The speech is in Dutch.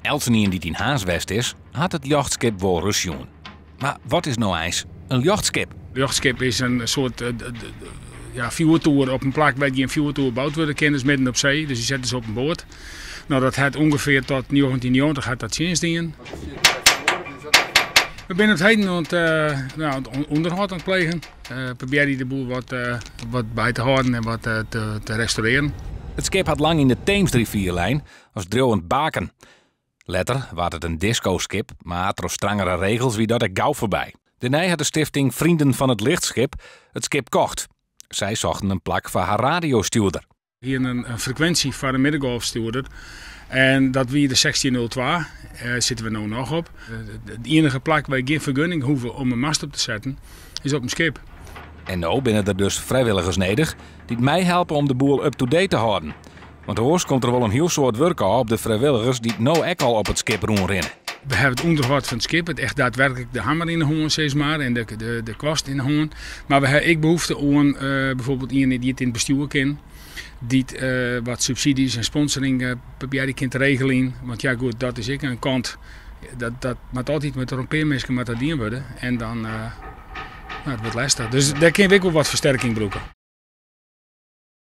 Elsenien die in Haaswest is, had het jachtskip wel rusjoen. Maar wat is nou eens een jachtskip? Een jachtskip is een soort vuurtoer op een plek waar die een vuurtoer gebouwd wordt. Dus midden op zee, dus die zetten ze op een boot. Nou, dat had ongeveer tot 1990 had dat sindsdien. We zijn op het heden het onderhoud aan het plegen. Probeer die de boel wat bij te houden en wat te restaureren. Het schip had lang in de Theemsrivierlijn als drillend baken. Later was het een discoskip, maar door strengere regels wie dat er gauw voorbij. Daarna had de stichting Vrienden van het Lichtschip het schip kocht. Zij zochten een plak voor haar radiostuurder. Hier een frequentie voor de middengolfstuurder. En dat wie de 1602 zitten we nu nog op. De enige plek waar je geen vergunning hoeven om een mast op te zetten, is op een schip. En nu binnen er dus vrijwilligers nodig die mij helpen om de boel up-to-date te houden. Want hoors komt er wel een heel soort werk aan op de vrijwilligers die nu ook al op het schip rondrennen. We hebben het onderhoud van het schip, het echt daadwerkelijk de hamer in de hoorn, steeds maar, en de kwast in de hoorn. Maar we hebben ook behoefte aan bijvoorbeeld iemand die het in het bestuur kent. Die wat subsidies en sponsoring probeert ik in te regelen. Want ja goed, dat is ik een kant. Dat moet altijd met de rompeermensen maar dat dienen worden. En dan het wordt lastig. Dus daar kun je ook wel wat versterking broeken.